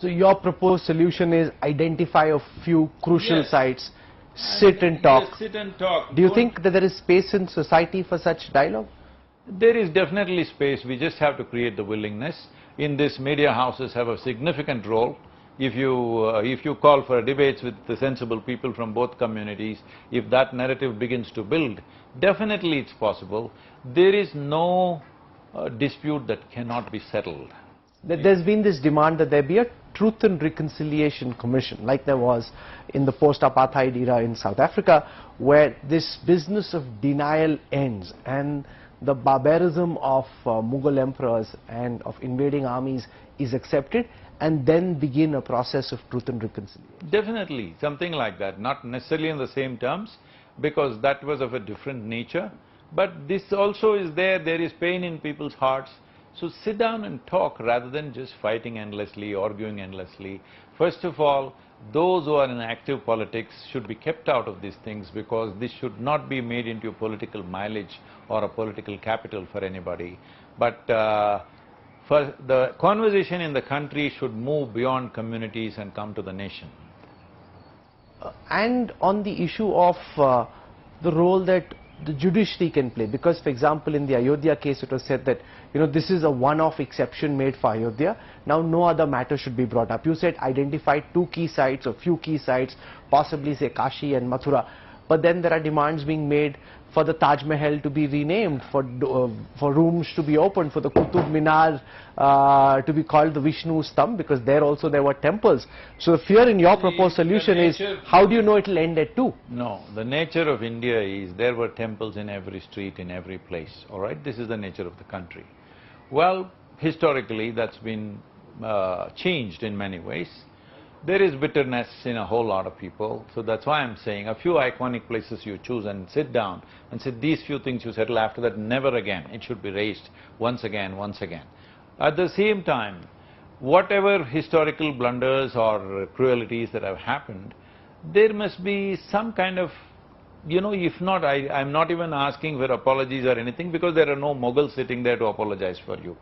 So your proposed solution is identify a few crucial Yes. sites, sit and talk. Yes, sit and talk. Do you Don't- think that there is space in society for such dialogue? There is definitely space, we just have to create the willingness. In this, media houses have a significant role. If you call for debates with the sensible people from both communities, if that narrative begins to build, definitely it's possible. There is no dispute that cannot be settled. There's been this demand that there be a Truth and Reconciliation Commission, like there was in the post-apartheid era in South Africa, where this business of denial ends and the barbarism of Mughal emperors and of invading armies is accepted, and then begin a process of truth and reconciliation. Definitely, something like that, not necessarily in the same terms, because that was of a different nature. But this also is there is pain in people's hearts. So sit down and talk rather than just fighting endlessly, arguing endlessly. First of all, those who are in active politics should be kept out of these things, because this should not be made into a political mileage or a political capital for anybody. But for the conversation in the country should move beyond communities and come to the nation. And on the issue of the role that the judiciary can play, because for example in the Ayodhya case it was said that, you know, this is a one-off exception made for Ayodhya, now no other matter should be brought up. You said identify two key sites or few key sites, possibly say Kashi and Mathura, but then there are demands being made for the Taj Mahal to be renamed, for rooms to be opened, for the Qutub Minar to be called the Vishnu Stambh, because there also there were temples. So the fear in your proposed solution is, how do you know it will end at 2? No, the nature of India is there were temples in every street, in every place, all right? This is the nature of the country. Well, historically that's been changed in many ways. There is bitterness in a whole lot of people, so that's why I'm saying a few iconic places you choose and sit down and say these few things you settle, after that never again. It should be raised once again, once again. At the same time, whatever historical blunders or cruelties that have happened, there must be some kind of, you know, if not, I'm not even asking for apologies or anything, because there are no Mughals sitting there to apologize for you.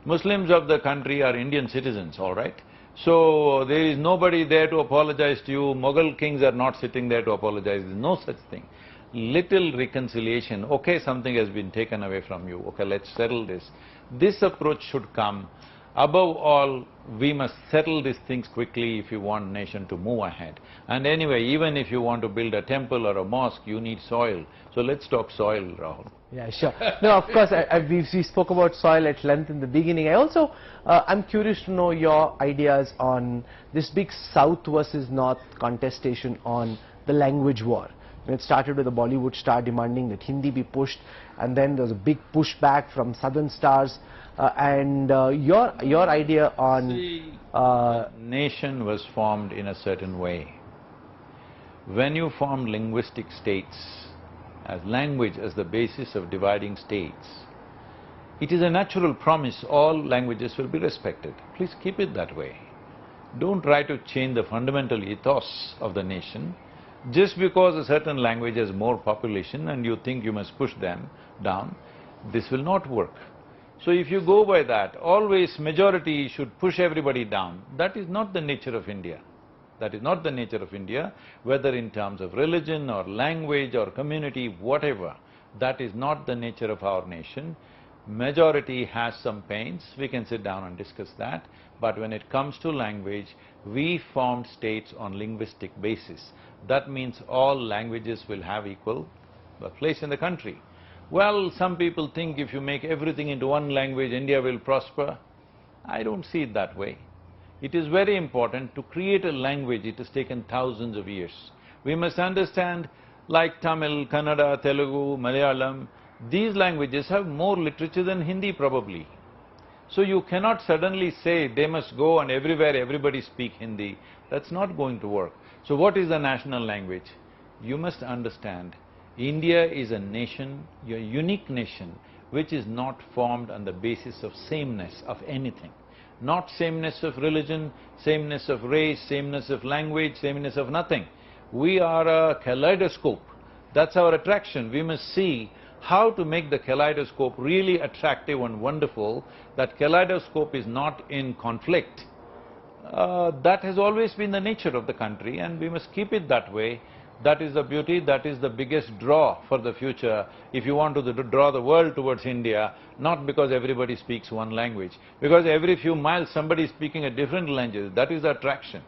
Muslims of the country are Indian citizens, all right? So there is nobody there to apologize to you. Mughal kings are not sitting there to apologize. There is no such thing. Little reconciliation. Okay, something has been taken away from you. Okay, let's settle this. This approach should come. Above all, we must settle these things quickly if you want nation to move ahead. And anyway, even if you want to build a temple or a mosque, you need soil. So let's talk soil, Rahul. Yeah, sure. No, of course, we spoke about soil at length in the beginning. I also, I'm curious to know your ideas on this big South versus North contestation on the language war. It started with a Bollywood star demanding that Hindi be pushed, and then there was a big pushback from Southern stars. Your idea on... the nation was formed in a certain way. When you form linguistic states, as language as the basis of dividing states, it is a natural promise all languages will be respected. Please keep it that way. Don't try to change the fundamental ethos of the nation. Just because a certain language has more population and you think you must push them down, this will not work. So if you go by that, always majority should push everybody down. That is not the nature of India. That is not the nature of India, whether in terms of religion or language or community, whatever. That is not the nature of our nation. Majority has some pains, we can sit down and discuss that. But when it comes to language, we formed states on linguistic basis. That means all languages will have equal place in the country. Well, some people think if you make everything into one language, India will prosper. I don't see it that way. It is very important to create a language. It has taken thousands of years. We must understand, like Tamil, Kannada, Telugu, Malayalam, these languages have more literature than Hindi probably. So you cannot suddenly say they must go and everywhere everybody speak Hindi. That's not going to work. So what is the national language? You must understand, India is a nation, a unique nation, which is not formed on the basis of sameness of anything. Not sameness of religion, sameness of race, sameness of language, sameness of nothing. We are a kaleidoscope. That's our attraction. We must see how to make the kaleidoscope really attractive and wonderful. That kaleidoscope is not in conflict. That has always been the nature of the country and we must keep it that way. That is the beauty, that is the biggest draw for the future. If you want to draw the world towards India, not because everybody speaks one language, because every few miles somebody is speaking a different language, that is the attraction.